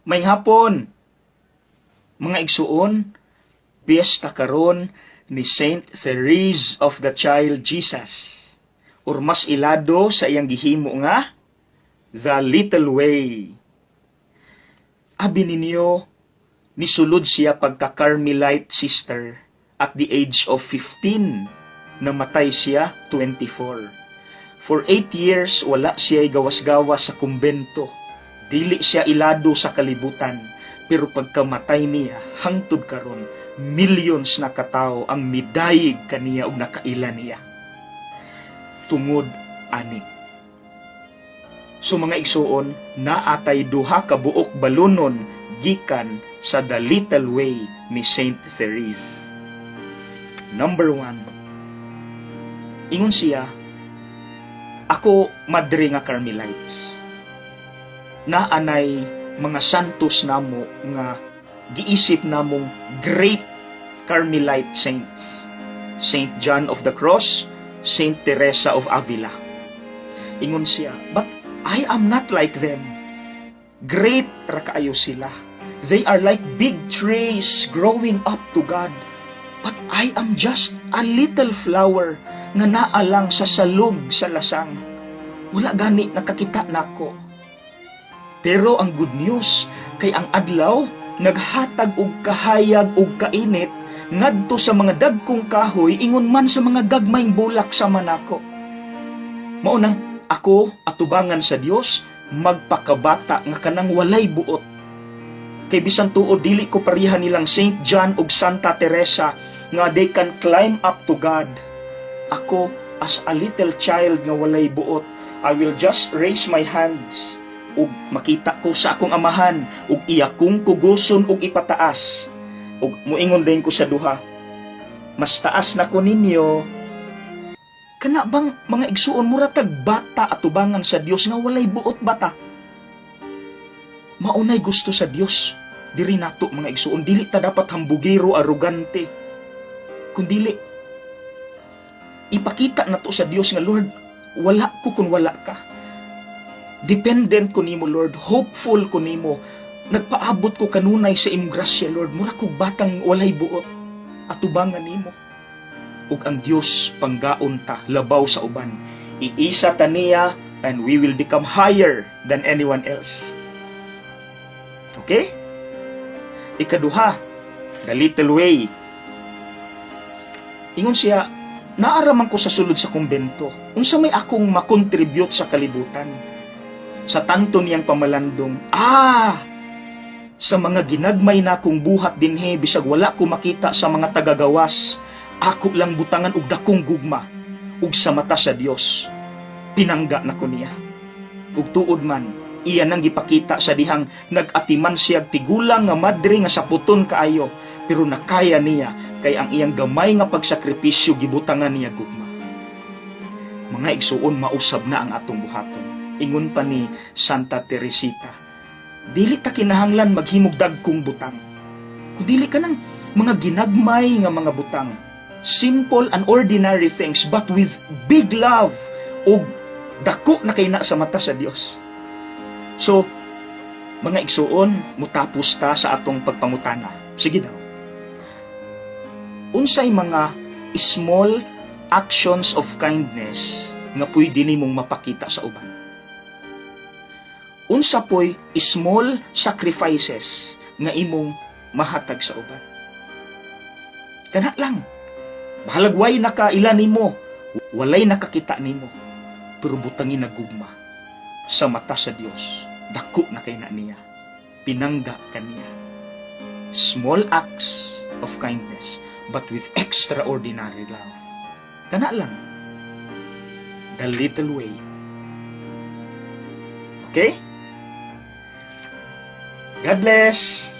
May hapon, mga igsuon, piyesta karon ni Saint Therese of the Child Jesus. Or mas ilado sa iyang gihimo nga, The Little Way. Abi ninyo, nisulod siya pagka-Carmelite sister at the age of 15. Namatay siya 24. For 8 years, wala siya'y gawas-gawas sa kumbento. Dili siya ilado sa kalibutan, pero pagkamatay niya, hangtod karon, millions na katao ang midayig kaniya ug nakaila niya. Tungod ani. So mga igsuon, naatay duha ka buok balunon gikan sa The Little Way ni Saint Therese. Number 1. Ingon siya, ako madre nga Carmelites. Naanay mga santos namo nga giisip namong great Carmelite saints. Saint John of the Cross, Saint Teresa of Avila. Ingon siya, but I am not like them. Great ra kaayo sila. They are like big trees growing up to God. But I am just a little flower nga naalang sa salog sa lasang. Wala gani nakakita nako. Pero ang good news, kay ang adlaw, naghatag og kahayag og kainit, ngadto sa mga dagkong kahoy, ingon man sa mga gagmayng bulak sa manako. Maunang ako, atubangan sa Dios, magpakabata nga kanang walay buot. Kay bisan tuod, dili ko parihan nilang Saint John ug Santa Teresa, nga they can climb up to God. Ako, as a little child nga walay buot, I will just raise my hands ug makita ko sa akong amahan ug iya kong kuguson ug ipataas ug muingon din ko sa duha, mas taas na ko ninyo. Kana bang mga igsuon mura tag bata atubangan sa Dios nga walay buot bata? Maunay gusto sa Dios diri nato mga igsuon, dili ta dapat hambugiro arugante, kundili ipakita nato sa Dios nga Lord, wala ko kun wala ka. Dependent ko nimo Lord, hopeful ko nimo. Nagpaabot ko kanunay sa imong grasya Lord, mura kog batang walay buot, atubangan nimo. Ug ang Dios panggaon ta labaw sa uban. Iisa ta niya and we will become higher than anyone else. Okay? Ikaduha, The Little Way. Ingon siya, naaraman ko sa sulod sa kumbento, unsa may akong makontribute sa kalibutan. Sa tanto niyang pamalandong, sa mga ginagmay na kong buhat dinhe, bisag wala ko makita sa mga tagagawas, ako lang butangan og dakong gugma, ug sa mata sa Dios, pinangga na ko niya. Ug tuod man, iya nang gipakita sa dihang nag-atiman siya tigulang nga madre nga saputon kaayo, pero nakaya niya, kay ang iyang gamay nga pagsakripisyo gibutangan niya gugma. Mga igsuon, mausab na ang atong buhaton. Ingon pa ni Santa Teresita, dili ta kinahanglan maghimog dagkong butang, kundili ka ng mga ginagmay nga mga butang, simple and ordinary things, but with big love o dako na kay na sa mata sa Dios. So, mga igsuon, mutapos ta sa atong pagpangutana. Sige daw. Unsay mga small actions of kindness nga pwede nimong mapakita sa uban? Unsa po'y small sacrifices nga imong mahatag sa uban? Kana lang. Bahalagway nakaila nimo, walay nakakita nimo, pero butangin na gugma sa mata sa Dios. Dako na kay na niya. Pinangga kaniya. Small acts of kindness, but with extraordinary love. Kana lang. The Little Way. Okay? God bless!